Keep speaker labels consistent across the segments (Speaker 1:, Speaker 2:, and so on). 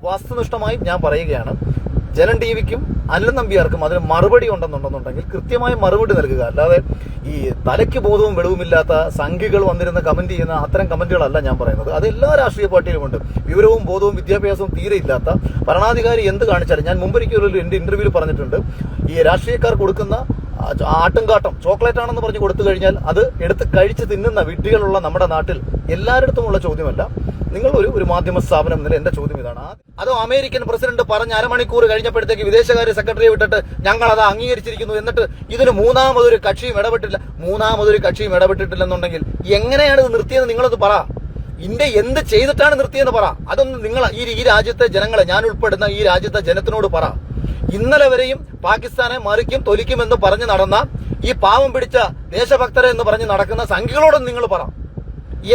Speaker 1: വസ്തുനിഷ്ഠമായും ഞാൻ പറയുകയാണ്, ജനം ടിവിക്കും അനിൽ നമ്പ്യാർക്കും അതിന് മറുപടി ഉണ്ടെന്നുണ്ടെന്നുണ്ടെങ്കിൽ കൃത്യമായ മറുപടി നൽകുക. അല്ലാതെ ഈ തലയ്ക്ക് ബോധവും വെളിവുമില്ലാത്ത സംഘികൾ വന്നിരുന്ന് കമന്റ് ചെയ്യുന്ന അത്തരം കമന്റുകളല്ല ഞാൻ പറയുന്നത്. അത് എല്ലാ രാഷ്ട്രീയ പാർട്ടിയിലുമുണ്ട്. വിവരവും ബോധവും വിദ്യാഭ്യാസവും തീരെ ഇല്ലാത്ത ഭരണാധികാരി എന്ത് കാണിച്ചാലും, ഞാൻ മുമ്പൊരിക്കലും എന്റെ ഇന്റർവ്യൂവിൽ പറഞ്ഞിട്ടുണ്ട്, ഈ രാഷ്ട്രീയക്കാർ കൊടുക്കുന്ന ആട്ടുംകാട്ടം ചോക്ലേറ്റ് ആണെന്ന് പറഞ്ഞ് കൊടുത്തു കഴിഞ്ഞാൽ അത് എടുത്ത് കഴിച്ച് തിന്നുന്ന വിഡ്ഢികളുള്ള നമ്മുടെ നാട്ടിൽ എല്ലായിടത്തുമുള്ള ചോദ്യമല്ല. നിങ്ങൾ ഒരു മാധ്യമ സ്ഥാപനം എന്നല്ല എന്റെ ചോദ്യം ഇതാണ്. അതോ അമേരിക്കൻ പ്രസിഡന്റ് പറഞ്ഞ അരമണിക്കൂർ കഴിഞ്ഞപ്പോഴത്തേക്ക് വിദേശകാര്യ സെക്രട്ടറിയെ വിട്ടിട്ട് ഞങ്ങൾ അത് അംഗീകരിച്ചിരിക്കുന്നു, എന്നിട്ട് ഇതിന് മൂന്നാമതൊരു കക്ഷിയും ഇടപെട്ടിട്ടില്ലെന്നുണ്ടെങ്കിൽ എങ്ങനെയാണ് ഇത് നിർത്തിയെന്ന് നിങ്ങളത് പറ. ഇന്ത്യ എന്ത് ചെയ്തിട്ടാണ് നിർത്തിയെന്ന് പറ. അതൊന്ന് നിങ്ങൾ ഈ രാജ്യത്തെ ജനങ്ങളെ, ഞാൻ ഉൾപ്പെടുന്ന ഈ രാജ്യത്തെ ജനത്തിനോട് പറ. ഇന്നലെ വരെയും പാകിസ്ഥാനെ മറിക്കും തൊലിക്കും എന്ന് പറഞ്ഞ് നടന്ന ഈ പാവം പിടിച്ച ദേശഭക്തരെ എന്ന് പറഞ്ഞ് നടക്കുന്ന സംഘികളോടും നിങ്ങൾ പറ.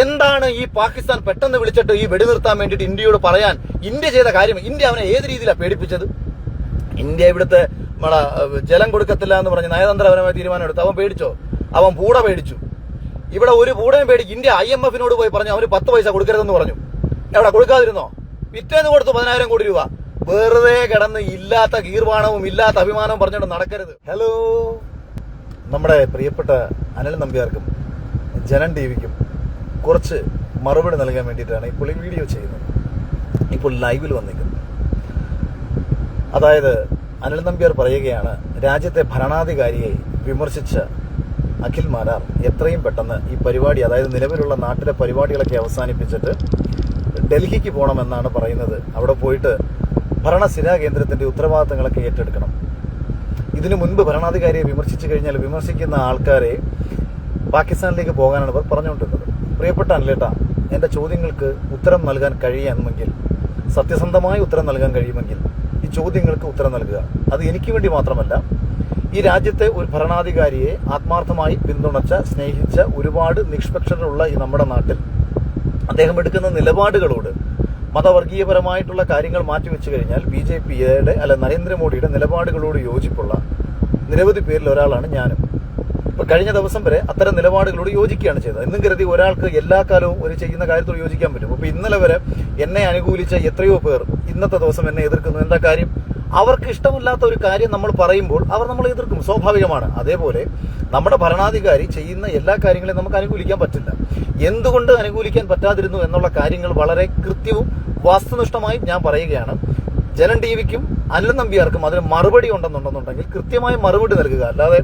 Speaker 1: എന്താണ് ഈ പാകിസ്ഥാൻ പെട്ടെന്ന് വിളിച്ചിട്ട് ഈ വെടിനിർത്താൻ വേണ്ടിയിട്ട് ഇന്ത്യയോട് പറയാൻ ഇന്ത്യ ചെയ്ത കാര്യം? ഇന്ത്യ അവനെ ഏത് രീതിയിലാണ് പേടിപ്പിച്ചത്? ഇന്ത്യ ഇവിടുത്തെ ജലം കൊടുക്കത്തില്ല എന്ന് പറഞ്ഞ് നയതന്ത്രപരമായ തീരുമാനം എടുത്തു. അവൻ പേടിച്ചോ? അവൻ പൂട പേടിച്ചു. ഇവിടെ ഒരു പൂടയും പേടിക്കും. ഇന്ത്യ IMF-നോട് പോയി പറഞ്ഞു അവന് 10 പൈസ കൊടുക്കരുതെന്ന് പറഞ്ഞു. എവിടെ കൊടുക്കാതിരുന്നോ? പിറ്റേന്ന് കൊടുത്തു 10,000 കോടി രൂപ. വെറുതെ കിടന്ന് ഇല്ലാത്ത ഗീർവാണവും ഇല്ലാത്ത അഭിമാനവും പറഞ്ഞുകൊണ്ട് നടക്കരുത്. ഹലോ, നമ്മുടെ പ്രിയപ്പെട്ട അനിൽ നമ്പ്യാർക്കും ജനം ടിവിക്കും കുറച്ച് മറുപടി നൽകാൻ വേണ്ടിയിട്ടാണ് ഇപ്പോൾ ഈ വീഡിയോ ചെയ്യുന്നത്, ഇപ്പോൾ ലൈവിൽ വന്നിരിക്കുന്നത്. അതായത് അനിൽ നമ്പ്യാർ പറയുകയാണ്, രാജ്യത്തെ ഭരണാധികാരിയെ വിമർശിച്ച അഖിൽ മാരാർ എത്രയും പെട്ടെന്ന് ഈ പരിപാടി, അതായത് നിലവിലുള്ള നാട്ടിലെ പരിപാടികളൊക്കെ അവസാനിപ്പിച്ചിട്ട് ഡൽഹിക്ക് പോകണമെന്നാണ് പറയുന്നത്. അവിടെ പോയിട്ട് ഭരണസ്ഥിരാ കേന്ദ്രത്തിന്റെ ഉത്തരവാദിത്തങ്ങളൊക്കെ ഏറ്റെടുക്കണം. ഇതിനു മുൻപ് ഭരണാധികാരിയെ വിമർശിച്ചു കഴിഞ്ഞാൽ വിമർശിക്കുന്ന ആൾക്കാരെ പാകിസ്ഥാനിലേക്ക് പോകാനാണ് ഇവർ പറഞ്ഞുകൊണ്ടിരുന്നത്. പ്രിയപ്പെട്ട അനിലേട്ടാ, എന്റെ ചോദ്യങ്ങൾക്ക് ഉത്തരം നൽകാൻ കഴിയുമെങ്കിൽ, സത്യസന്ധമായ ഉത്തരം നൽകാൻ കഴിയുമെങ്കിൽ ഈ ചോദ്യങ്ങൾക്ക് ഉത്തരം നൽകുക. അത് എനിക്ക് വേണ്ടി മാത്രമല്ല, ഈ രാജ്യത്തെ ഒരു ഭരണാധികാരിയെ ആത്മാർത്ഥമായി പിന്തുണച്ച, സ്നേഹിച്ച ഒരുപാട് നിഷ്പക്ഷരുള്ള ഈ നമ്മുടെ നാട്ടിൽ അദ്ദേഹം എടുക്കുന്ന നിലപാടുകളോട്, മതവർഗീയപരമായിട്ടുള്ള കാര്യങ്ങൾ മാറ്റിവെച്ചു കഴിഞ്ഞാൽ BJPയുടെ നരേന്ദ്രമോദിയുടെ നിലപാടുകളോട് യോജിപ്പുള്ള നിരവധി പേരിൽ ഒരാളാണ് ഞാനും. ഇപ്പൊ കഴിഞ്ഞ ദിവസം വരെ അത്തരം നിലപാടുകളോട് യോജിക്കുകയാണ് ചെയ്തത്. എന്നും കരുതി ഒരാൾക്ക് എല്ലാ കാലവും ഒരു ചെയ്യുന്ന കാര്യത്തോട് യോജിക്കാൻ പറ്റും. അപ്പൊ ഇന്നലെ വരെ എന്നെ അനുകൂലിച്ച എത്രയോ പേർ ഇന്നത്തെ ദിവസം എന്നെ എതിർക്കുന്നു. എന്താ കാര്യം? അവർക്ക് ഇഷ്ടമില്ലാത്ത ഒരു കാര്യം നമ്മൾ പറയുമ്പോൾ അവർ നമ്മൾ എതിർക്കും, സ്വാഭാവികമാണ്. അതേപോലെ നമ്മുടെ ഭരണാധികാരി ചെയ്യുന്ന എല്ലാ കാര്യങ്ങളെയും നമുക്ക് അനുകൂലിക്കാൻ പറ്റില്ല. എന്തുകൊണ്ട് അനുകൂലിക്കാൻ പറ്റാതിരുന്നു എന്നുള്ള കാര്യങ്ങൾ വളരെ കൃത്യവും വസ്തുനിഷ്ഠമായും ഞാൻ പറയുകയാണ്. ജനം ടിവിക്കും അനിൽ നമ്പ്യാർക്കും അതിന് മറുപടി ഉണ്ടെന്നുണ്ടെന്നുണ്ടെങ്കിൽ കൃത്യമായ മറുപടി നൽകുക. അല്ലാതെ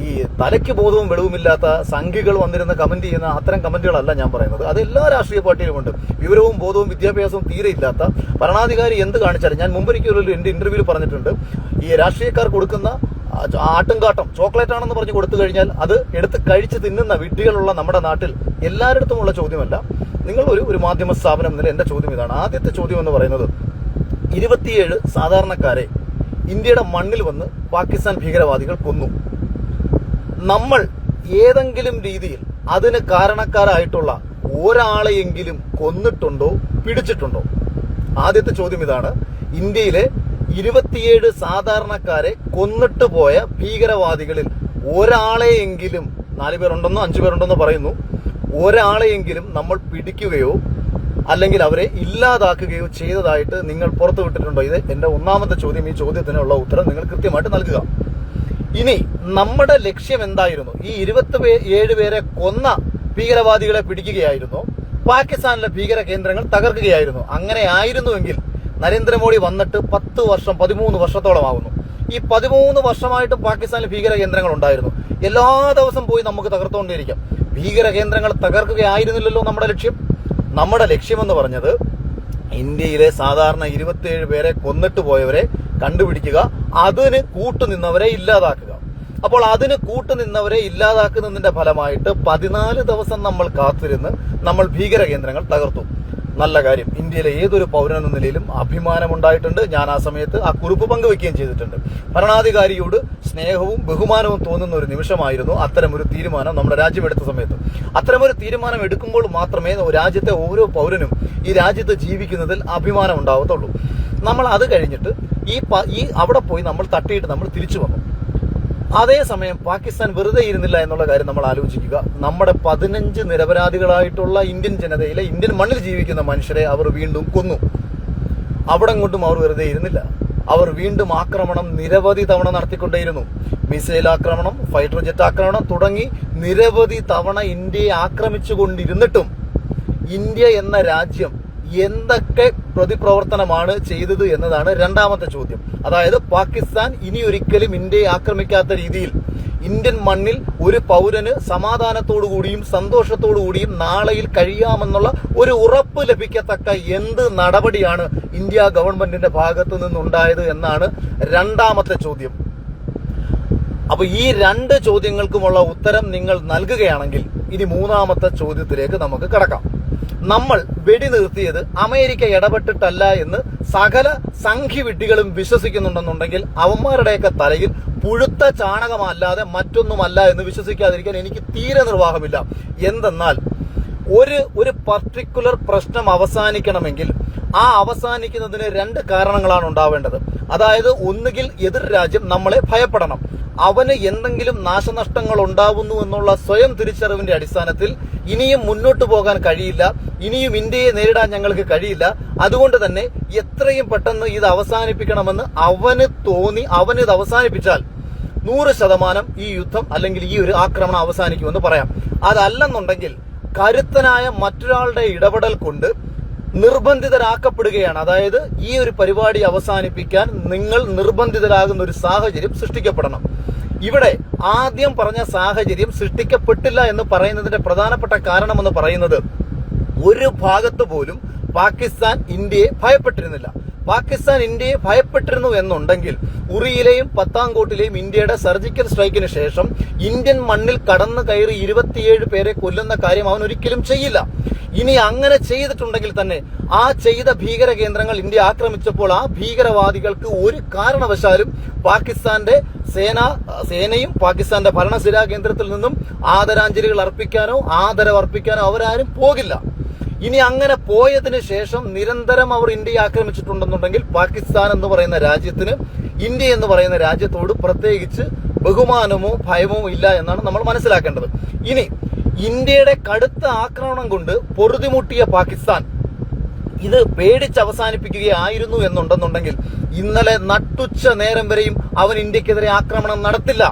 Speaker 1: ഈ തലയ്ക്ക് ബോധവും വെളിവുമില്ലാത്ത സംഘികൾ വന്നിരുന്ന് കമന്റ് ചെയ്യുന്ന അത്തരം കമന്റുകളല്ല ഞാൻ പറയുന്നത്. അത് എല്ലാ രാഷ്ട്രീയ പാർട്ടിയിലുമുണ്ട്. വിവരവും ബോധവും വിദ്യാഭ്യാസവും തീരെ ഇല്ലാത്ത ഭരണാധികാരി എന്ത് കാണിച്ചാലും, ഞാൻ മുമ്പൊരിക്കലും എന്റെ ഇന്റർവ്യൂവിൽ പറഞ്ഞിട്ടുണ്ട്, ഈ രാഷ്ട്രീയക്കാർ കൊടുക്കുന്ന ആട്ടുംകാട്ടം ചോക്ലേറ്റ് ആണെന്ന് പറഞ്ഞ് കൊടുത്തു കഴിഞ്ഞാൽ അത് എടുത്ത് കഴിച്ച് തിന്നുന്ന വിഡ്ഢികളുള്ള നമ്മുടെ നാട്ടിൽ എല്ലായിടത്തുമുള്ള ചോദ്യമല്ല. നിങ്ങൾ ഒരു മാധ്യമ സ്ഥാപനം എന്നല്ല എന്റെ ചോദ്യം ഇതാണ്. ആദ്യത്തെ ചോദ്യം എന്ന് പറയുന്നത്, 27 സാധാരണക്കാരെ ഇന്ത്യയുടെ മണ്ണിൽ വന്ന് പാകിസ്ഥാൻ ഭീകരവാദികൾ കൊന്നു. നമ്മൾ ഏതെങ്കിലും രീതിയിൽ അതിന് കാരണക്കാരായിട്ടുള്ള ഒരാളെയെങ്കിലും കൊന്നിട്ടുണ്ടോ, പിടിച്ചിട്ടുണ്ടോ? ആദ്യത്തെ ചോദ്യം ഇതാണ്. ഇന്ത്യയിലെ 27 സാധാരണക്കാരെ കൊന്നിട്ട് പോയ ഭീകരവാദികളിൽ ഒരാളെയെങ്കിലും, 4 പേരുണ്ടെന്നോ 5 പേരുണ്ടെന്നോ പറയുന്നു, ഒരാളെയെങ്കിലും നമ്മൾ പിടിക്കുകയോ അല്ലെങ്കിൽ അവരെ ഇല്ലാതാക്കുകയോ ചെയ്തതായിട്ട് നിങ്ങൾ പുറത്തുവിട്ടിട്ടുണ്ടോ? ഇത് എന്റെ ഒന്നാമത്തെ ചോദ്യം. ഈ ചോദ്യത്തിനുള്ള ഉത്തരം നിങ്ങൾ കൃത്യമായിട്ട് നൽകുക. ഇനി നമ്മുടെ ലക്ഷ്യം എന്തായിരുന്നു? ഈ 27 പേരെ കൊന്ന ഭീകരവാദികളെ പിടിക്കുകയായിരുന്നു, പാകിസ്ഥാനിലെ ഭീകര കേന്ദ്രങ്ങൾ തകർക്കുകയായിരുന്നു? അങ്ങനെ ആയിരുന്നുവെങ്കിൽ നരേന്ദ്രമോദി വന്നിട്ട് 10 വർഷം 13 വർഷത്തോളമാകുന്നു. ഈ 13 വർഷമായിട്ട് പാകിസ്ഥാനിൽ ഭീകര കേന്ദ്രങ്ങൾ ഉണ്ടായിരുന്നു. എല്ലാ ദിവസം പോയി നമുക്ക് തകർത്തുകൊണ്ടിരിക്കാം. ഭീകര കേന്ദ്രങ്ങൾ തകർക്കുകയായിരുന്നില്ലല്ലോ നമ്മുടെ ലക്ഷ്യം. നമ്മുടെ ലക്ഷ്യമെന്ന് പറഞ്ഞത് ഇന്ത്യയിലെ സാധാരണ 27 പേരെ കൊന്നിട്ട് പോയവരെ കണ്ടുപിടിക്കുക, അതിന് കൂട്ടുനിന്നവരെ ഇല്ലാതാക്കുക. അപ്പോൾ അതിന് കൂട്ടുനിന്നവരെ ഇല്ലാതാക്കുന്നതിന്റെ ഫലമായിട്ട് 14 ദിവസം നമ്മൾ കാത്തിരുന്ന് നമ്മൾ ഭീകര കേന്ദ്രങ്ങൾ തകർത്തു. നല്ല കാര്യം. ഇന്ത്യയിലെ ഏതൊരു പൗരനെന്ന നിലയിലും അഭിമാനമുണ്ടായിട്ടുണ്ട്. ഞാൻ ആ സമയത്ത് ആ കുറിപ്പ് പങ്കുവെക്കുകയും ചെയ്തിട്ടുണ്ട്. ഭരണാധികാരിയോട് സ്നേഹവും ബഹുമാനവും തോന്നുന്ന ഒരു നിമിഷമായിരുന്നു അത്തരമൊരു തീരുമാനം നമ്മുടെ രാജ്യം എടുത്ത സമയത്ത്. അത്തരമൊരു തീരുമാനം എടുക്കുമ്പോൾ മാത്രമേ രാജ്യത്തെ ഓരോ പൗരനും ഈ രാജ്യത്ത് ജീവിക്കുന്നതിൽ അഭിമാനം ഉണ്ടാവത്തുള്ളൂ. നമ്മൾ അത് കഴിഞ്ഞിട്ട് ഈ അവിടെ പോയി നമ്മൾ തട്ടിയിട്ട് നമ്മൾ തിരിച്ചു വന്നു. അതേസമയം പാകിസ്ഥാൻ വെറുതെ ഇരുന്നില്ല എന്നുള്ള കാര്യം നമ്മൾ ആലോചിക്കുക. നമ്മുടെ 15 നിരപരാധികളായിട്ടുള്ള ഇന്ത്യൻ ജനതയിലെ, ഇന്ത്യൻ മണ്ണിൽ ജീവിക്കുന്ന മനുഷ്യരെ അവർ വീണ്ടും കൊന്നു. അവിടെ കൊണ്ടും അവർ വെറുതെ ഇരുന്നില്ല. അവർ വീണ്ടും ആക്രമണം നിരവധി തവണ നടത്തിക്കൊണ്ടേയിരുന്നു. മിസൈൽ ആക്രമണം, ഫൈറ്റർ ജെറ്റ് ആക്രമണം തുടങ്ങി നിരവധി തവണ ഇന്ത്യയെ ആക്രമിച്ചുകൊണ്ടിരുന്നിട്ടും ഇന്ത്യ എന്ന രാജ്യം എന്തൊക്കെ പ്രതിപ്രവർത്തനമാണ് ചെയ്തത് എന്നതാണ് രണ്ടാമത്തെ ചോദ്യം. അതായത് പാകിസ്ഥാൻ ഇനി ഒരിക്കലും ഇന്ത്യയെ ആക്രമിക്കാത്ത രീതിയിൽ ഇന്ത്യൻ മണ്ണിൽ ഒരു പൗരന് സമാധാനത്തോടുകൂടിയും സന്തോഷത്തോടുകൂടിയും നാളെയിൽ കഴിയാമെന്നുള്ള ഒരു ഉറപ്പ് ലഭിക്കത്തക്ക എന്ത് നടപടിയാണ് ഇന്ത്യ ഗവൺമെന്റിന്റെ ഭാഗത്തു നിന്നുണ്ടായത് എന്നാണ് രണ്ടാമത്തെ ചോദ്യം. അപ്പൊ ഈ രണ്ട് ചോദ്യങ്ങൾക്കുമുള്ള ഉത്തരം നിങ്ങൾ നൽകുകയാണെങ്കിൽ ഇനി മൂന്നാമത്തെ ചോദ്യത്തിലേക്ക് നമുക്ക് കടക്കാം. നമ്മൾ വെടിനിർത്തിയത് അമേരിക്ക ഇടപെട്ടിട്ടല്ല എന്ന് സകല സംഘിവിഡ്ഢികളും വിശ്വസിക്കുന്നുണ്ടെന്നുണ്ടെങ്കിൽ അവന്മാരുടെയൊക്കെ തലയിൽ പുഴുത്ത ചാണകമല്ലാതെ മറ്റൊന്നുമല്ല എന്ന് വിശ്വസിക്കാതിരിക്കാൻ എനിക്ക് തീരെ നിർവാഹമില്ല. എന്തെന്നാൽ ഒരു പർട്ടിക്കുലർ പ്രശ്നം അവസാനിക്കണമെങ്കിൽ ആ അവസാനിക്കുന്നതിന് രണ്ട് കാരണങ്ങളാണ് ഉണ്ടാവേണ്ടത്. അതായത് ഒന്നുകിൽ എതിർ രാജ്യം നമ്മളെ ഭയപ്പെടണം, അവന് എന്തെങ്കിലും നാശനഷ്ടങ്ങൾ ഉണ്ടാവുന്നു എന്നുള്ള സ്വയം തിരിച്ചറിവിന്റെ അടിസ്ഥാനത്തിൽ ഇനിയും മുന്നോട്ട് പോകാൻ കഴിയില്ല, ഇനിയും ഇന്ത്യയെ നേരിടാൻ ഞങ്ങൾക്ക് കഴിയില്ല, അതുകൊണ്ട് തന്നെ എത്രയും പെട്ടെന്ന് ഇത് അവസാനിപ്പിക്കണമെന്ന് അവന് തോന്നി അവനിത് അവസാനിപ്പിച്ചാൽ 100% ഈ യുദ്ധം അല്ലെങ്കിൽ ഈ ഒരു ആക്രമണം അവസാനിക്കുമെന്ന് പറയാം. അതല്ലെന്നുണ്ടെങ്കിൽ കരുത്തനായ മറ്റൊരാളുടെ ഇടപെടൽ കൊണ്ട് നിർബന്ധിതരാക്കപ്പെടുകയാണ്. അതായത് ഈ ഒരു പരിപാടി അവസാനിപ്പിക്കാൻ നിങ്ങൾ നിർബന്ധിതരാകുന്ന ഒരു സാഹചര്യം സൃഷ്ടിക്കപ്പെടണം. ഇവിടെ ആദ്യം പറഞ്ഞ സാഹചര്യം സൃഷ്ടിക്കപ്പെട്ടില്ല എന്ന് പറയുന്നതിന്റെ പ്രധാനപ്പെട്ട കാരണമെന്ന് പറയുന്നത് ഒരു ഭാഗത്ത് പോലും പാകിസ്ഥാൻ ഇന്ത്യയെ ഭയപ്പെട്ടിരുന്നില്ല. പാകിസ്ഥാൻ ഇന്ത്യയെ ഭയപ്പെട്ടിരുന്നു എന്നുണ്ടെങ്കിൽ ഉറിയിലെയും പത്താംകോട്ടിലെയും ഇന്ത്യയുടെ സർജിക്കൽ സ്ട്രൈക്കിന് ശേഷം ഇന്ത്യൻ മണ്ണിൽ കടന്നു കയറി 27 പേരെ കൊല്ലുന്ന കാര്യം അവൻ ഒരിക്കലും ചെയ്യില്ല. ഇനി അങ്ങനെ ചെയ്തിട്ടുണ്ടെങ്കിൽ തന്നെ ആ ചെയ്ത ഭീകര കേന്ദ്രങ്ങൾ ഇന്ത്യ ആക്രമിച്ചപ്പോൾ ആ ഭീകരവാദികൾക്ക് ഒരു കാരണവശാലും പാകിസ്ഥാന്റെ സേനയും പാകിസ്ഥാന്റെ ഭരണസിരാ കേന്ദ്രത്തിൽ നിന്നും ആദരാഞ്ജലികൾ അർപ്പിക്കാനോ ആദരവർപ്പിക്കാനോ അവരാരും പോകില്ല. ഇനി അങ്ങനെ പോയതിനു ശേഷം നിരന്തരം അവർ ഇന്ത്യയെ ആക്രമിച്ചിട്ടുണ്ടെന്നുണ്ടെങ്കിൽ പാകിസ്ഥാൻ എന്ന് പറയുന്ന രാജ്യത്തിന് ഇന്ത്യ എന്ന് പറയുന്ന രാജ്യത്തോട് പ്രത്യേകിച്ച് ബഹുമാനമോ ഭയമോ ഇല്ല എന്നാണ് നമ്മൾ മനസ്സിലാക്കേണ്ടത്. ഇനി ഇന്ത്യയുടെ കടുത്ത ആക്രമണം കൊണ്ട് പൊറുതിമുട്ടിയ പാകിസ്ഥാൻ ഇത് പേടിച്ച് അവസാനിപ്പിക്കുകയായിരുന്നു എന്നുണ്ടെന്നുണ്ടെങ്കിൽ ഇന്നലെ നട്ടുച്ച നേരം വരെയും അവൻ ഇന്ത്യക്കെതിരെ ആക്രമണം നടത്തില്ല.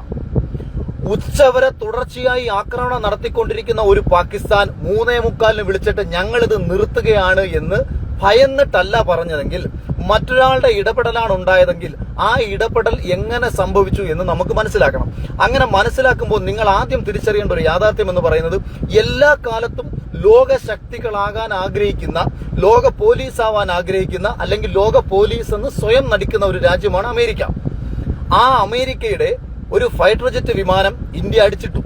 Speaker 1: ഉച്ചവരെ തുടർച്ചയായി ആക്രമണം നടത്തിക്കൊണ്ടിരിക്കുന്ന ഒരു പാകിസ്ഥാൻ 3:45 വിളിച്ചിട്ട് ഞങ്ങളിത് നിർത്തുകയാണ് എന്ന് ഭയന്നിട്ടല്ല പറഞ്ഞതെങ്കിൽ മറ്റൊരാളുടെ ഇടപെടലാണ് ഉണ്ടായതെങ്കിൽ ആ ഇടപെടൽ എങ്ങനെ സംഭവിച്ചു എന്ന് നമുക്ക് മനസ്സിലാക്കണം. അങ്ങനെ മനസ്സിലാക്കുമ്പോൾ നിങ്ങൾ ആദ്യം തിരിച്ചറിയേണ്ട ഒരു യാഥാർത്ഥ്യം എന്ന് പറയുന്നത് എല്ലാ കാലത്തും ലോക ശക്തികളാകാൻ ആഗ്രഹിക്കുന്ന, ലോക പോലീസ് ആവാൻ ആഗ്രഹിക്കുന്ന, അല്ലെങ്കിൽ ലോക പോലീസ് എന്ന് സ്വയം നടിക്കുന്ന ഒരു രാജ്യമാണ് അമേരിക്ക. ആ അമേരിക്കയുടെ ഒരു ഫൈറ്റർ ജെറ്റ് വിമാനം ഇന്ത്യ അടിച്ചിട്ടു.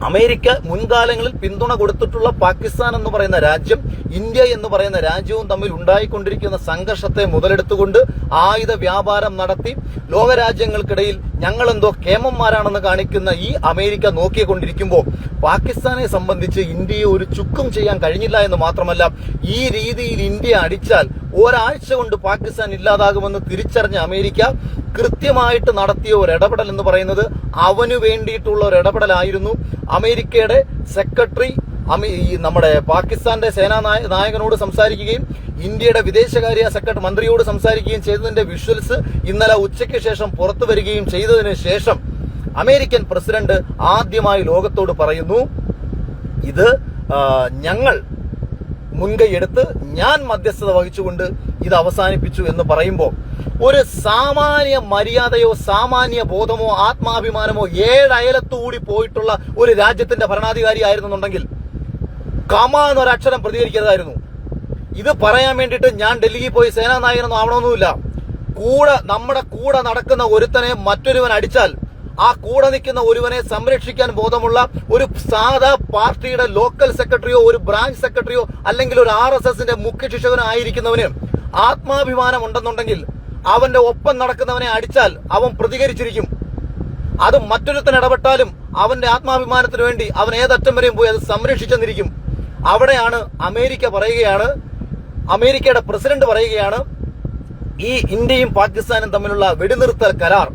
Speaker 1: അമേരിക്ക മുൻകാലങ്ങളിൽ പിന്തുണ കൊടുത്തിട്ടുള്ള പാകിസ്ഥാൻ എന്ന് പറയുന്ന രാജ്യം ഇന്ത്യ എന്ന് പറയുന്ന രാജ്യവും തമ്മിൽ ഉണ്ടായിക്കൊണ്ടിരിക്കുന്ന സംഘർഷത്തെ മുതലെടുത്തുകൊണ്ട് ആയുധ വ്യാപാരം നടത്തി ലോകരാജ്യങ്ങൾക്കിടയിൽ ഞങ്ങളെന്തോ കേമന്മാരാണെന്ന് കാണിക്കുന്ന ഈ അമേരിക്ക നോക്കിക്കൊണ്ടിരിക്കുമ്പോൾ പാകിസ്ഥാനെ സംബന്ധിച്ച് ഇന്ത്യയെ ഒരു ചുക്കും ചെയ്യാൻ കഴിഞ്ഞില്ല എന്ന് മാത്രമല്ല, ഈ രീതിയിൽ ഇന്ത്യ അടിച്ചാൽ ഒരാഴ്ച കൊണ്ട് പാകിസ്ഥാൻ ഇല്ലാതാകുമെന്ന് തിരിച്ചറിഞ്ഞ അമേരിക്ക കൃത്യമായിട്ട് നടത്തിയ ഒരു ഇടപെടൽ എന്ന് പറയുന്നത് അവന് വേണ്ടിയിട്ടുള്ള ഒരു ഇടപെടലായിരുന്നു. അമേരിക്കയുടെ സെക്രട്ടറി നമ്മുടെ പാകിസ്ഥാന്റെ സേനാ നായകനോട് സംസാരിക്കുകയും ഇന്ത്യയുടെ വിദേശകാര്യ സെക്രട്ടറി മന്ത്രിയോട് സംസാരിക്കുകയും ചെയ്തതിന്റെ വിഷ്വൽസ് ഇന്നലെ ഉച്ചയ്ക്ക് ശേഷം പുറത്തു വരികയും ചെയ്തതിനു ശേഷം അമേരിക്കൻ പ്രസിഡന്റ് ആദ്യമായി ലോകത്തോട് പറയുന്നു, ഇത് ഞങ്ങൾ മുൻകൈയെടുത്ത് ഞാൻ മധ്യസ്ഥത വഹിച്ചുകൊണ്ട് ഇത് അവസാനിപ്പിച്ചു എന്ന് പറയുമ്പോൾ ഒരു സാമാന്യ മര്യാദയോ സാമാന്യ ബോധമോ ആത്മാഭിമാനമോ 7 അയലത്തുകൂടി പോയിട്ടുള്ള ഒരു രാജ്യത്തിന്റെ ഭരണാധികാരി ആയിരുന്നുണ്ടെങ്കിൽ എന്നൊരക്ഷരം പ്രതികരിക്കരുതായിരുന്നു. ഇത് പറയാൻ വേണ്ടിയിട്ട് ഞാൻ ഡൽഹിയിൽ പോയി സേനാനായകനൊന്നും ആവണമെന്നുമില്ല. നമ്മുടെ കൂടെ നടക്കുന്ന ഒരുത്തനെ മറ്റൊരുവൻ അടിച്ചാൽ ആ കൂടെ നിൽക്കുന്ന ഒരുവനെ സംരക്ഷിക്കാൻ ബോധമുള്ള ഒരു സാധാ പാർട്ടിയുടെ ലോക്കൽ സെക്രട്ടറിയോ ഒരു ബ്രാഞ്ച് സെക്രട്ടറിയോ അല്ലെങ്കിൽ ഒരു RSSന്റെ മുഖ്യ ശിക്ഷകനോ ആയിരിക്കുന്നവന് ആത്മാഭിമാനം ഉണ്ടെന്നുണ്ടെങ്കിൽ അവന്റെ ഒപ്പം നടക്കുന്നവനെ അടിച്ചാൽ അവൻ പ്രതികരിച്ചിരിക്കും. അത് മറ്റൊരുത്തൻ ഇടപെട്ടാലും അവന്റെ ആത്മാഭിമാനത്തിന് വേണ്ടി അവൻ ഏതറ്റം വരെയും പോയി അത് സംരക്ഷിച്ചെന്നിരിക്കും. അവിടെയാണ് അമേരിക്ക പറയുകയാണ്, അമേരിക്കയുടെ പ്രസിഡന്റ് പറയുകയാണ്, ഈ ഇന്ത്യയും പാകിസ്ഥാനും തമ്മിലുള്ള വെടിനിർത്തൽ കരാർ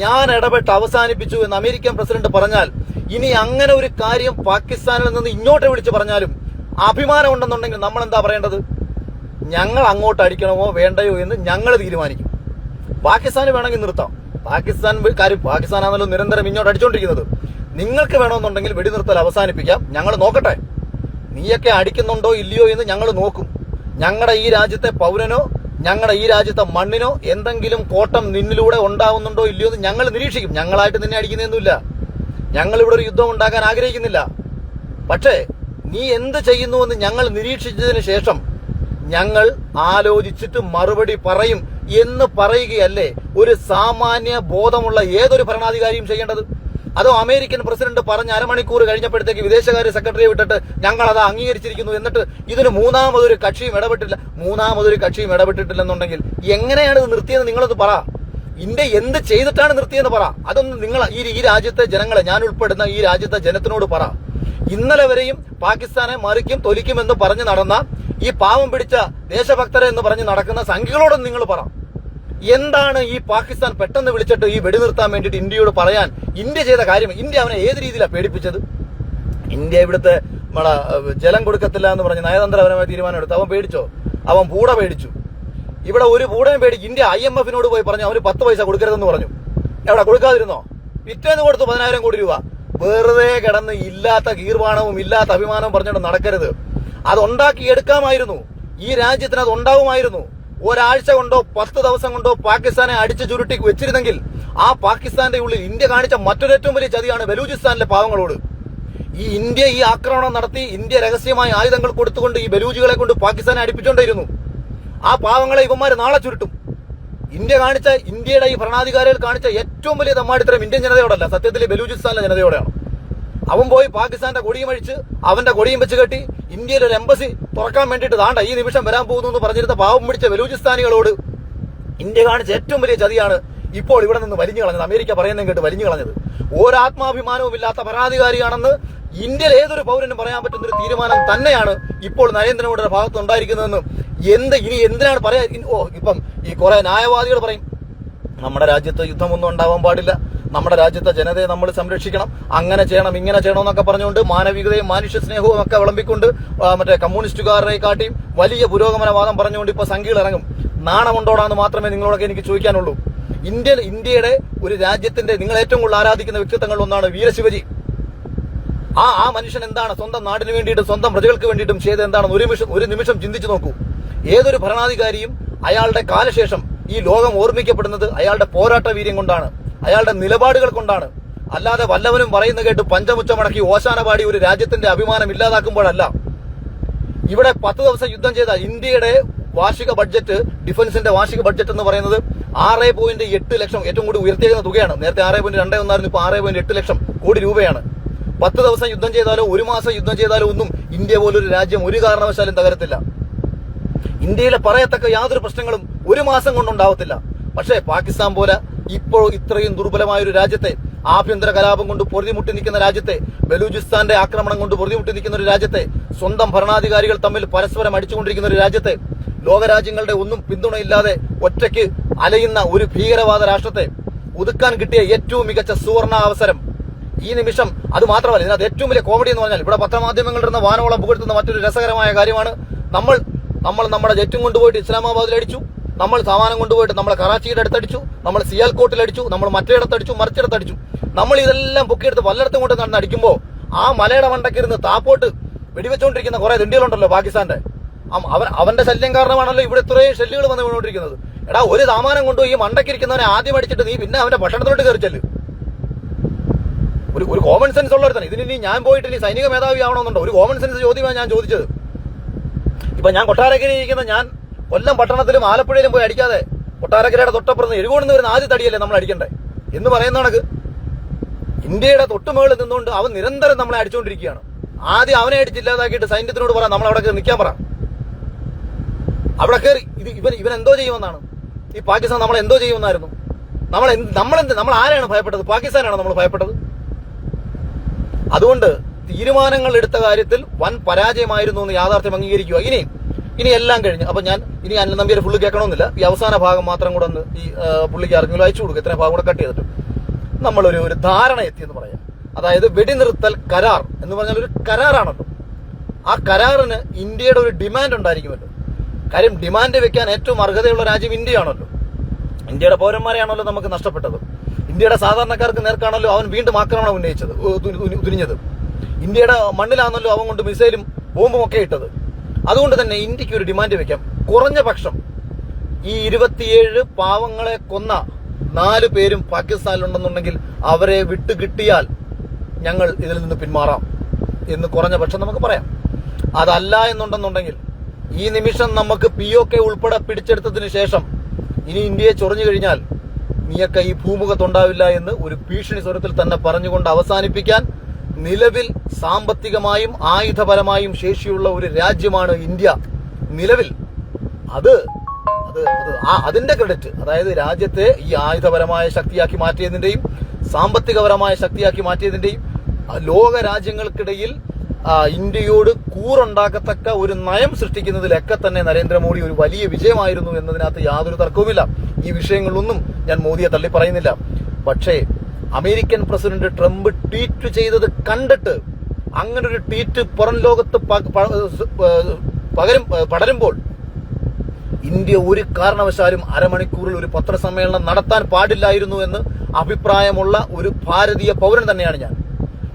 Speaker 1: ഞാൻ ഇടപെട്ട് അവസാനിപ്പിച്ചു എന്ന് അമേരിക്കൻ പ്രസിഡന്റ് പറഞ്ഞാൽ ഇനി അങ്ങനെ ഒരു കാര്യം പാകിസ്ഥാനിൽ നിന്ന് ഇങ്ങോട്ട് വിളിച്ചു പറഞ്ഞാലും അഭിമാനം ഉണ്ടെന്നുണ്ടെങ്കിൽ നമ്മൾ എന്താ പറയേണ്ടത്? ഞങ്ങൾ അങ്ങോട്ട് അടിക്കണമോ വേണ്ടയോ എന്ന് ഞങ്ങൾ തീരുമാനിക്കും. പാകിസ്ഥാന് വേണമെങ്കിൽ നിർത്താം. പാകിസ്ഥാനാണല്ലോ നിരന്തരം ഇങ്ങോട്ട് അടിച്ചോണ്ടിരിക്കുന്നത്. നിങ്ങൾക്ക് വേണമെന്നുണ്ടെങ്കിൽ വെടിനിർത്തൽ അവസാനിപ്പിക്കാം. ഞങ്ങൾ നോക്കട്ടെ, നീയൊക്കെ അടിക്കുന്നുണ്ടോ ഇല്ലയോ എന്ന് ഞങ്ങൾ നോക്കും. ഞങ്ങളുടെ ഈ രാജ്യത്തെ പൗരനോ ഞങ്ങളുടെ ഈ രാജ്യത്തെ മണ്ണിനോ എന്തെങ്കിലും കോട്ടം നിന്നിലൂടെ ഉണ്ടാവുന്നുണ്ടോ ഇല്ലയോ എന്ന് ഞങ്ങൾ നിരീക്ഷിക്കും. ഞങ്ങളായിട്ട് നിന്നെ അടിക്കുന്നൊന്നുമില്ല. ഞങ്ങൾ ഇവിടെ ഒരു യുദ്ധം ഉണ്ടാക്കാൻ ആഗ്രഹിക്കുന്നില്ല. പക്ഷേ നീ എന്ത് ചെയ്യുന്നുവെന്ന് ഞങ്ങൾ നിരീക്ഷിച്ചതിന് ശേഷം ഞങ്ങൾ ആലോചിച്ചിട്ട് മറുപടി പറയും എന്ന് പറയുകയല്ലേ ഒരു സാമാന്യ ബോധമുള്ള ഏതൊരു ഭരണാധികാരിയും ചെയ്യേണ്ടത്? അതോ അമേരിക്കൻ പ്രസിഡന്റ് പറഞ്ഞ അരമണിക്കൂർ കഴിഞ്ഞപ്പോഴത്തേക്ക് വിദേശകാര്യ സെക്രട്ടറിയെ വിട്ടിട്ട് ഞങ്ങൾ അത് അംഗീകരിച്ചിരിക്കുന്നു, എന്നിട്ട് ഇതിന് മൂന്നാമതൊരു കക്ഷിയും ഇടപെട്ടിട്ടില്ലെന്നുണ്ടെങ്കിൽ എങ്ങനെയാണ് ഇത് നിർത്തിയത്? നിങ്ങളത് പറ. ഇന്ത്യ എന്ത് ചെയ്തിട്ടാണ് നിർത്തിയെന്ന് പറ. അതൊന്ന് നിങ്ങൾ ഈ രാജ്യത്തെ ജനങ്ങളെ, ഞാൻ ഉൾപ്പെടുന്ന ഈ രാജ്യത്തെ ജനത്തിനോട് പറ. ഇന്നലെ വരെയും പാകിസ്ഥാനെ മറിക്കും തൊലിക്കുമെന്ന് പറഞ്ഞ് നടന്ന ഈ പാവം പിടിച്ച ദേശഭക്തരെ എന്ന് പറഞ്ഞ് നടക്കുന്ന സംഘികളോടും നിങ്ങൾ പറ. എന്താണ് ഈ പാകിസ്ഥാൻ പെട്ടെന്ന് വിളിച്ചിട്ട് ഈ വെടിനിർത്താൻ വേണ്ടിയിട്ട് ഇന്ത്യയോട് പറയാൻ ഇന്ത്യ ചെയ്ത കാര്യം? ഇന്ത്യ അവനെ ഏത് രീതിയിലാണ് പേടിപ്പിച്ചത്? ഇന്ത്യ ഇവിടുത്തെ ജലം കൊടുക്കത്തില്ല എന്ന് പറഞ്ഞ് നയതന്ത്രപരമായ തീരുമാനം എടുത്തു. അവൻ പേടിച്ചോ? അവൻ പൂട പേടിച്ചു. ഇവിടെ ഒരു പൂടയും പേടിക്കും. ഇന്ത്യ IMF-നോട് പോയി പറഞ്ഞു അവന് 10 പൈസ കൊടുക്കരുതെന്ന് പറഞ്ഞു. എവിടെ കൊടുക്കാതിരുന്നോ? പിറ്റേന്ന് കൊടുത്തു 10,000 കോടി രൂപ. വെറുതെ കിടന്ന് ഇല്ലാത്ത ഗീർവാണവും ഇല്ലാത്ത അഭിമാനവും പറഞ്ഞുകൊണ്ട് നടക്കരുത്. അതുണ്ടാക്കി എടുക്കാമായിരുന്നു. ഈ രാജ്യത്തിന് അത് ഉണ്ടാവുമായിരുന്നു. ഒരാഴ്ച കൊണ്ടോ 10 ദിവസം കൊണ്ടോ പാകിസ്ഥാനെ അടിച്ചു ചുരുട്ടി വെച്ചിരുന്നെങ്കിൽ ആ പാകിസ്ഥാന്റെ ഉള്ളിൽ ഇന്ത്യ കാണിച്ച മറ്റൊരു ഏറ്റവും വലിയ ചതിയാണ് ബലൂചിസ്ഥാനിലെ പാവങ്ങളോട്. ഈ ആക്രമണം നടത്തി ഇന്ത്യ രഹസ്യമായ ആയുധങ്ങൾ കൊടുത്തുകൊണ്ട് ഈ ബലൂജികളെ കൊണ്ട് പാകിസ്ഥാനെ അടിപ്പിച്ചുകൊണ്ടിരുന്നു. ആ പാവങ്ങളെ ഇവന്മാര് നാളെ ചുരുട്ടും. ഇന്ത്യയുടെ ഈ ഭരണാധികാരികൾ കാണിച്ച ഏറ്റവും വലിയ തമ്മാടിത്തരം ഇന്ത്യൻ ജനതയോടല്ല, സത്യത്തിൽ ബലൂചിസ്ഥാനിലെ ജനതയോടെയാണ്. അവൻ പോയി പാകിസ്ഥാന്റെ കൊടിയും അഴിച്ച് അവന്റെ കൊടിയും വെച്ച് കെട്ടി ഇന്ത്യയിൽ ഒരു എംബസി തുറക്കാൻ വേണ്ടിയിട്ട് താണ്ട ഈ നിമിഷം വരാൻ പോകുന്നു എന്ന് പറഞ്ഞിരുന്ന പാവം പിടിച്ച ബലൂചിസ്ഥാനികളോട് ഇന്ത്യ കാണിച്ച ഏറ്റവും വലിയ ചതിയാണ് ഇപ്പോൾ ഇവിടെ നിന്ന് വലിഞ്ഞു കളഞ്ഞത്. അമേരിക്ക പറയുന്നതും കേട്ട് വലിഞ്ഞു കളഞ്ഞത്. ഒരാത്മാഭിമാനവും ഇല്ലാത്ത ഭരണാധികാരിയാണെന്ന് ഇന്ത്യയിൽ ഏതൊരു പൗരനും പറയാൻ പറ്റുന്ന ഒരു തീരുമാനം തന്നെയാണ് ഇപ്പോൾ നരേന്ദ്രമോദിയുടെ ഭാഗത്ത് ഉണ്ടായിരിക്കുന്നതെന്ന് ഇനി എന്തിനാണ് പറയാ? ഇപ്പം ഈ കുറെ ന്യായവാദികൾ പറയും നമ്മുടെ രാജ്യത്ത് യുദ്ധമൊന്നും ഉണ്ടാവാൻ പാടില്ല, നമ്മുടെ രാജ്യത്തെ ജനതയെ നമ്മൾ സംരക്ഷിക്കണം, അങ്ങനെ ചെയ്യണം ഇങ്ങനെ ചെയ്യണം എന്നൊക്കെ പറഞ്ഞുകൊണ്ട് മാനവികതയും മനുഷ്യ സ്നേഹവും ഒക്കെ വിളമ്പിക്കൊണ്ട് മറ്റേ കമ്മ്യൂണിസ്റ്റുകാരെ കാട്ടിയും വലിയ പുരോഗമനവാദം പറഞ്ഞുകൊണ്ട് ഇപ്പൊ സംഘികൾ ഇറങ്ങും. നാണമുണ്ടോടാന്ന് മാത്രമേ നിങ്ങളോടൊക്കെ എനിക്ക് ചോദിക്കാനുള്ളൂ. ഇന്ത്യയുടെ ഒരു രാജ്യത്തിന്റെ നിങ്ങൾ ഏറ്റവും കൂടുതൽ ആരാധിക്കുന്ന വ്യക്തിത്വങ്ങളിൽ ഒന്നാണ് വീരശിവജി. ആ മനുഷ്യൻ എന്താണ് സ്വന്തം നാടിന് വേണ്ടിയിട്ടും സ്വന്തം പ്രജകൾക്ക് വേണ്ടിയിട്ടും ചെയ്ത് എന്താണെന്ന് ഒരു നിമിഷം ചിന്തിച്ചു നോക്കൂ. ഏതൊരു ഭരണാധികാരിയും അയാളുടെ കാലശേഷം ഈ ലോകം ഓർമ്മിക്കപ്പെടുന്നത് അയാളുടെ പോരാട്ട വീര്യം കൊണ്ടാണ്, അയാളുടെ നിലപാടുകൾ കൊണ്ടാണ്. അല്ലാതെ വല്ലവനും പറയുന്ന കേട്ട് പഞ്ചമുച്ചമടക്കി ഓശാന പാടി ഒരു രാജ്യത്തിന്റെ അഭിമാനം ഇല്ലാതാക്കുമ്പോഴല്ല. ഇവിടെ 10 ദിവസം യുദ്ധം ചെയ്ത ഇന്ത്യയുടെ വാർഷിക ബഡ്ജറ്റ്, ഡിഫൻസിന്റെ വാർഷിക ബഡ്ജറ്റ് എന്ന് പറയുന്നത് 6.8 ലക്ഷം, ഏറ്റവും കൂടി ഉയർത്തിയേക്കുന്ന തുകയാണ്. നേരത്തെ 6.21 ആയിരുന്നു, ഇപ്പൊ 6.8 ലക്ഷം കോടി രൂപയാണ്. 10 ദിവസം യുദ്ധം ചെയ്താലോ 1 മാസം യുദ്ധം ചെയ്താലോ ഒന്നും ഇന്ത്യ പോലൊരു രാജ്യം ഒരു കാരണവശാലും തകരത്തില്ല. ഇന്ത്യയിലെ പറയത്തക്ക യാതൊരു പ്രശ്നങ്ങളും 1 മാസം കൊണ്ടുണ്ടാവത്തില്ല. പക്ഷേ പാകിസ്ഥാൻ പോലെ ഇപ്പോൾ ഇത്രയും ദുർബലമായ ഒരു രാജ്യത്തെ, ആഭ്യന്തര കലാപം കൊണ്ട് പൊറുതിമുട്ടി നിൽക്കുന്ന രാജ്യത്തെ, ബലൂചിസ്ഥാന്റെ ആക്രമണം കൊണ്ട് പൊറുതിമുട്ടി നിൽക്കുന്ന ഒരു രാജ്യത്തെ, സ്വന്തം ഭരണാധികാരികൾ തമ്മിൽ പരസ്പരം അടിച്ചുകൊണ്ടിരിക്കുന്ന ഒരു രാജ്യത്തെ, ലോകരാജ്യങ്ങളുടെ ഒന്നും പിന്തുണയില്ലാതെ ഒറ്റയ്ക്ക് അലയുന്ന ഒരു ഭീകരവാദ രാഷ്ട്രത്തെ ഒതുക്കാൻ കിട്ടിയ ഏറ്റവും മികച്ച സുവർണ അവസരം ഈ നിമിഷം. അത് മാത്രമല്ല, ഇതിനകത്ത് ഏറ്റവും വലിയ കോമഡി എന്ന് പറഞ്ഞാൽ ഇവിടെ പത്രമാധ്യമങ്ങളിലിരുന്ന വാനോളം പുകഴ്ത്തുന്ന മറ്റൊരു രസകരമായ കാര്യമാണ്, നമ്മൾ നമ്മുടെ ജെറ്റും കൊണ്ടുപോയിട്ട് ഇസ്ലാമാബാദിൽ അടിച്ചു, നമ്മൾ സാമാനം കൊണ്ടുപോയിട്ട് നമ്മളെ കറാച്ചിയുടെ അടുത്തടിച്ചു, നമ്മൾ സിയാൽകോട്ടിൽ അടിച്ചു, നമ്മൾ മറ്റേടത്തടിച്ചു, മറിച്ചിടത്തടിച്ചു. നമ്മൾ ഇതെല്ലാം പൊക്കിയെടുത്ത് പലയിടത്തും കൊണ്ട് നടന്ന് അടിക്കുമ്പോൾ ആ മലയുടെ മണ്ടക്കിരുന്ന് താപ്പോട്ട് വെടിവെച്ചുകൊണ്ടിരിക്കുന്ന കുറെ ദണ്ഡികളുണ്ടല്ലോ പാകിസ്ഥാന്റെ, അവന്റെ ശല്യം കാരണമാണല്ലോ ഇവിടെ ഇത്രയും ഷെല്ലുകൾ വന്ന് വീണോണ്ടിരിക്കുന്നത്. എടാ, ഒരു സാമാനം കൊണ്ടുപോയി ഈ മണ്ടക്കിരിക്കുന്നവനെ ആദ്യം അടിച്ചിട്ട് നീ പിന്നെ അവന്റെ ഭക്ഷണത്തിലോട്ട് കയറിച്ചല്. ഒരു കോമൺ സെൻസ് ഉള്ളവരുത്താണ്. ഇതിന് ഞാൻ പോയിട്ട് ഇനി സൈനിക മേധാവി ആവണമെന്നുണ്ടോ? ഒരു കോമൺ സെൻസ് ചോദ്യമാണ് ഞാൻ ചോദിച്ചത്. ഇപ്പൊ ഞാൻ കൊട്ടാരക്കരയിൽ ഇരിക്കുന്ന ഞാൻ കൊല്ലം പട്ടണത്തിലും ആലപ്പുഴയിലും പോയി അടിക്കാതെ കൊട്ടാരക്കരയുടെ തൊട്ടപ്പുറത്ത് എഴുകോണെന്ന് വരുന്ന ആദ്യ തടിയല്ലേ നമ്മൾ അടിക്കണ്ടേ എന്ന് പറയുന്ന കണക്ക് ഇന്ത്യയുടെ തൊട്ടുമുകളിൽ നിന്നുകൊണ്ട് അവൻ നിരന്തരം നമ്മളെ അടിച്ചുകൊണ്ടിരിക്കുകയാണ്. ആദ്യം അവനെ അടിച്ചില്ലാതാക്കിയിട്ട് സൈന്യത്തിനോട് പറ നമ്മൾ അവിടെ നിൽക്കാൻ പറ. അവിടെ കയറി ഇവൻ എന്തോ ചെയ്യുമെന്നാണ് ഈ പാകിസ്ഥാൻ നമ്മൾ എന്തോ ചെയ്യുമെന്നായിരുന്നു. നമ്മൾ ആരെയാണ് ഭയപ്പെട്ടത്? പാകിസ്ഥാനാണ് നമ്മൾ ഭയപ്പെട്ടത്. അതുകൊണ്ട് തീരുമാനങ്ങൾ എടുത്ത കാര്യത്തിൽ വൻ പരാജയമായിരുന്നു എന്ന് യാഥാർത്ഥ്യം അംഗീകരിക്കുക. ഇനി എല്ലാം കഴിഞ്ഞ് അപ്പൊ ഇനി അനിൽ നമ്പ്യാരെ ഫുള്ള് കേൾക്കണമെന്നില്ല. ഈ അവസാന ഭാഗം മാത്രം കൂടെ ഒന്ന് ഈ പുള്ളിക്ക് ആർക്കെങ്കിലും അയച്ചു കൊടുക്കുക. ഇത്രയും ഭാഗം കൂടെ കട്ട് ചെയ്തിട്ട് നമ്മളൊരു ധാരണ എത്തിയെന്ന് പറയാം. അതായത് വെടിനിർത്തൽ കരാർ എന്ന് പറഞ്ഞാൽ ഒരു കരാറാണല്ലോ. ആ കരാറിന് ഇന്ത്യയുടെ ഒരു ഡിമാൻഡ് ഉണ്ടായിരിക്കുമല്ലോ. കാര്യം ഡിമാൻഡ് വെക്കാൻ ഏറ്റവും അർഹതയുള്ള രാജ്യം ഇന്ത്യയാണല്ലോ. ഇന്ത്യയുടെ പൗരന്മാരെയാണല്ലോ നമുക്ക് നഷ്ടപ്പെട്ടത്. ഇന്ത്യയുടെ സാധാരണക്കാർക്ക് നേർക്കാണല്ലോ അവൻ വീണ്ടും ആക്രമണം ഉന്നയിച്ചത്, തുനിഞ്ഞത്. ഇന്ത്യയുടെ മണ്ണിലാണല്ലോ അവൻ കൊണ്ട് മിസൈലും ബോംബും ഒക്കെ ഇട്ടത്. അതുകൊണ്ട് തന്നെ ഇന്ത്യക്ക് ഒരു ഡിമാൻഡ് വെക്കാം. കുറഞ്ഞ പക്ഷം ഈ 27 പാവങ്ങളെ കൊന്ന 4 പേരും പാകിസ്ഥാനിലുണ്ടെന്നുണ്ടെങ്കിൽ അവരെ വിട്ടുകിട്ടിയാൽ ഞങ്ങൾ ഇതിൽ നിന്ന് പിന്മാറാം എന്ന് കുറഞ്ഞ പക്ഷം നമുക്ക് പറയാം. അതല്ല എന്നുണ്ടെന്നുണ്ടെങ്കിൽ ഈ നിമിഷം നമുക്ക് POK ഉൾപ്പെടെ പിടിച്ചെടുത്തതിന് ശേഷം ഇനി ഇന്ത്യയെ ചൊറിഞ്ഞു കഴിഞ്ഞാൽ നീയൊക്കെ ഈ ഭൂമുഖത്തുണ്ടാവില്ല എന്ന് ഒരു ഭീഷണി സ്വരത്തിൽ തന്നെ പറഞ്ഞുകൊണ്ട് അവസാനിപ്പിക്കാൻ നിലവിൽ സാമ്പത്തികമായും ആയുധപരമായും ശേഷിയുള്ള ഒരു രാജ്യമാണ് ഇന്ത്യ. നിലവിൽ അതിന്റെ ക്രെഡിറ്റ്, അതായത് രാജ്യത്തെ ഈ ആയുധപരമായ ശക്തിയാക്കി മാറ്റിയതിന്റെയും സാമ്പത്തികപരമായ ശക്തിയാക്കി മാറ്റിയതിന്റെയും ലോക രാജ്യങ്ങൾക്കിടയിൽ ഇന്ത്യയോട് കൂറുണ്ടാക്കത്തക്ക ഒരു നയം സൃഷ്ടിക്കുന്നതിലൊക്കെ തന്നെ നരേന്ദ്രമോദി ഒരു വലിയ വിജയമായിരുന്നു എന്നതിനകത്ത് യാതൊരു തർക്കവുമില്ല. ഈ വിഷയങ്ങളിലൊന്നും ഞാൻ മോദിയെ തള്ളി പറയുന്നില്ല. പക്ഷേ അമേരിക്കൻ പ്രസിഡന്റ് ട്രംപ് ട്വീറ്റ് ചെയ്തത് കണ്ടിട്ട് അങ്ങനൊരു ട്വീറ്റ് പുറം ലോകത്ത് പടരുമ്പോൾ ഇന്ത്യ ഒരു കാരണവശാലും അരമണിക്കൂറിൽ ഒരു പത്രസമ്മേളനം നടത്താൻ പാടില്ലായിരുന്നു എന്ന് അഭിപ്രായമുള്ള ഒരു ഭാരതീയ പൗരൻ തന്നെയാണ് ഞാൻ.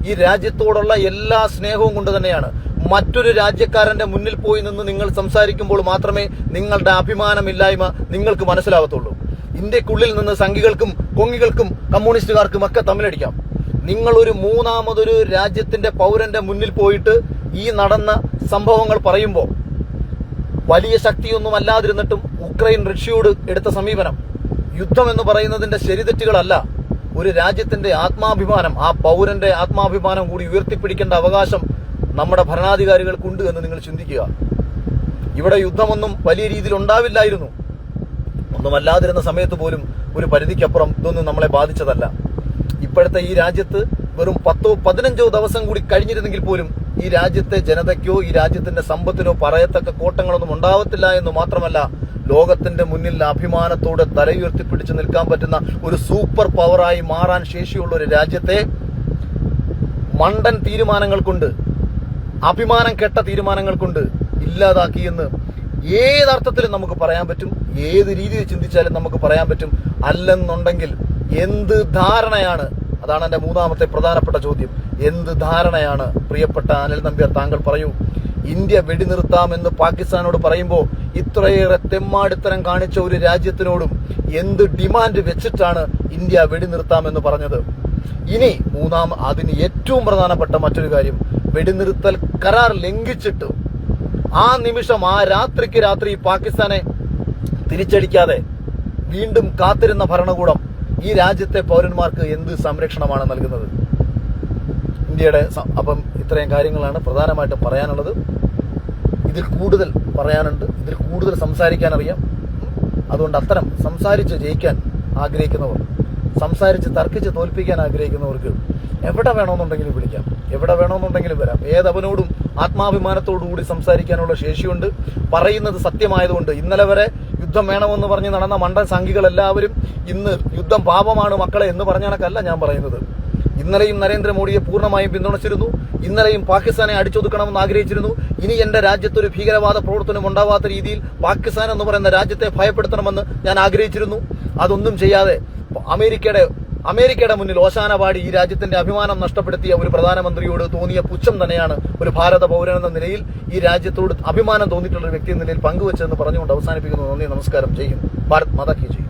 Speaker 1: ഈ രാജ്യത്തോടുള്ള എല്ലാ സ്നേഹവും കൊണ്ട് തന്നെയാണ്. മറ്റൊരു രാജ്യക്കാരന്റെ മുന്നിൽ പോയി നിന്ന് നിങ്ങൾ സംസാരിക്കുമ്പോൾ മാത്രമേ നിങ്ങളുടെ അഭിമാനമില്ലായ്മ നിങ്ങൾക്ക് മനസ്സിലാവത്തുള്ളൂ. ഇന്ത്യക്കുള്ളിൽ നിന്ന് സംഘികൾക്കും കൊങ്ങികൾക്കും കമ്മ്യൂണിസ്റ്റുകാർക്കും ഒക്കെ തമ്മിലടിക്കാം. നിങ്ങളൊരു മൂന്നാമതൊരു രാജ്യത്തിന്റെ പൗരന്റെ മുന്നിൽ പോയിട്ട് ഈ നടന്ന സംഭവങ്ങൾ പറയുമ്പോൾ വലിയ ശക്തിയൊന്നും അല്ലാതിരുന്നിട്ടും ഉക്രൈൻ റഷ്യയോട് എടുത്ത സമീപനം, യുദ്ധം എന്ന് പറയുന്നതിന്റെ ശരിതെറ്റുകളല്ല, ഒരു രാജ്യത്തിന്റെ ആത്മാഭിമാനം, ആ പൗരന്റെ ആത്മാഭിമാനം കൂടി ഉയർത്തിപ്പിടിക്കേണ്ട അവകാശം നമ്മുടെ ഭരണാധികാരികൾക്കുണ്ട് എന്ന് നിങ്ങൾ ചിന്തിക്കുക. ഇവിടെ യുദ്ധമൊന്നും വലിയ രീതിയിൽ ഉണ്ടാവില്ലായിരുന്നു. ഒന്നുമല്ലാതിരുന്ന സമയത്ത് പോലും ഒരു പരിധിക്കപ്പുറം ഇതൊന്നും നമ്മളെ ബാധിച്ചതല്ല. ഇപ്പോഴത്തെ ഈ രാജ്യത്ത് വെറും 10-15 ദിവസം കൂടി കഴിഞ്ഞിരുന്നെങ്കിൽ പോലും ഈ രാജ്യത്തെ ജനതയ്ക്കോ ഈ രാജ്യത്തിന്റെ സമ്പത്തിനോ പറയത്തക്ക കോട്ടങ്ങളൊന്നും ഉണ്ടാവത്തില്ല എന്ന് മാത്രമല്ല, ലോകത്തിന്റെ മുന്നിൽ അഭിമാനത്തോടെ തലയുയർത്തിപ്പിടിച്ച് നിൽക്കാൻ പറ്റുന്ന ഒരു സൂപ്പർ പവറായി മാറാൻ ശേഷിയുള്ള ഒരു രാജ്യത്തെ മണ്ടൻ തീരുമാനങ്ങൾ കൊണ്ട്, അഭിമാനം കെട്ട തീരുമാനങ്ങൾ കൊണ്ട് ഇല്ലാതാക്കിയെന്ന് ഏതർത്ഥത്തിലും നമുക്ക് പറയാൻ പറ്റും. ഏത് രീതിയിൽ ചിന്തിച്ചാലും നമുക്ക് പറയാൻ പറ്റും. അല്ലെന്നുണ്ടെങ്കിൽ എന്ത് ധാരണയാണ്, അതാണ് എന്റെ മൂന്നാമത്തെ പ്രധാനപ്പെട്ട ചോദ്യം, എന്ത് ധാരണയാണ് പ്രിയപ്പെട്ട അനിൽ നമ്പ്യാർ താങ്കൾ പറയൂ. ഇന്ത്യ വെടിനിർത്താമെന്ന് പാകിസ്ഥാനോട് പറയുമ്പോൾ ഇത്രയേറെ തെമ്മാടിത്തരം കാണിച്ച ഒരു രാജ്യത്തിനോടും എന്ത് ഡിമാൻഡ് വെച്ചിട്ടാണ് ഇന്ത്യ വെടിനിർത്താമെന്ന് പറഞ്ഞത്? ഇനി അതിന് ഏറ്റവും പ്രധാനപ്പെട്ട മറ്റൊരു കാര്യം, വെടിനിർത്തൽ കരാർ ലംഘിച്ചിട്ട് ആ നിമിഷം ആ രാത്രിക്ക് രാത്രി പാകിസ്ഥാനെ തിരിച്ചടിക്കാതെ വീണ്ടും കാത്തിരുന്ന ഭരണകൂടം ഈ രാജ്യത്തെ പൗരന്മാർക്ക് എന്ത് സംരക്ഷണമാണ് നൽകുന്നത്? ഇന്ത്യയുടെ അപ്പം ഇത്രയും കാര്യങ്ങളാണ് പ്രധാനമായിട്ടും പറയാനുള്ളത്. ഇതിൽ കൂടുതൽ പറയാനുണ്ട്, ഇതിൽ കൂടുതൽ സംസാരിക്കാൻ അറിയാം. അതുകൊണ്ട് അത്തരം സംസാരിച്ച് ജയിക്കാൻ ആഗ്രഹിക്കുന്നവർ, സംസാരിച്ച് തർക്കിച്ച് തോൽപ്പിക്കാൻ ആഗ്രഹിക്കുന്നവർക്ക് എവിടെ വേണമെന്നുണ്ടെങ്കിലും വിളിക്കാം, എവിടെ വേണമെന്നുണ്ടെങ്കിലും വരാം. ഏതവനോടും ആത്മാഭിമാനത്തോടുകൂടി സംസാരിക്കാനുള്ള ശേഷിയുണ്ട്. പറയുന്നത് സത്യമായതുകൊണ്ട് ഇന്നലെ വരെ യുദ്ധം വേണമെന്ന് പറഞ്ഞ് നടന്ന മണ്ടൻ സംഘികൾ എല്ലാവരും ഇന്ന് യുദ്ധം പാപമാണ് മക്കളെ എന്ന് പറഞ്ഞ കണക്കല്ല ഞാൻ പറയുന്നത്. ഇന്നലെയും നരേന്ദ്രമോദിയെ പൂർണ്ണമായും പിന്തുണച്ചിരുന്നു. ഇന്നലെയും പാകിസ്ഥാനെ അടിച്ചൊതുക്കണമെന്ന് ആഗ്രഹിച്ചിരുന്നു. ഇനി എന്റെ രാജ്യത്തൊരു ഭീകരവാദ പ്രവർത്തനം ഉണ്ടാവാത്ത രീതിയിൽ പാകിസ്ഥാൻ എന്ന് പറയുന്ന രാജ്യത്തെ ഭയപ്പെടുത്തണമെന്ന് ഞാൻ ആഗ്രഹിച്ചിരുന്നു. അതൊന്നും ചെയ്യാതെ അമേരിക്കയുടെ മുന്നിൽ ഓശാന പാടി ഈ രാജ്യത്തിന്റെ അഭിമാനം നഷ്ടപ്പെടുത്തിയ ഒരു പ്രധാനമന്ത്രിയോട് തോന്നിയ പുച്ഛം തന്നെയാണ് ഒരു ഭാരത പൗരൻ എന്ന നിലയിൽ ഈ രാജ്യത്തോട് അഭിമാനം തോന്നിയിട്ടുള്ള ഒരു വ്യക്തി എന്ന നിലയിൽ പങ്കുവച്ചതെന്ന് പറഞ്ഞുകൊണ്ട് അവസാനിപ്പിക്കുന്നു. നന്ദി, നമസ്കാരം. ജയ് ഹിന്ദ്. ഭാരത് മാതാ കി ജയ്.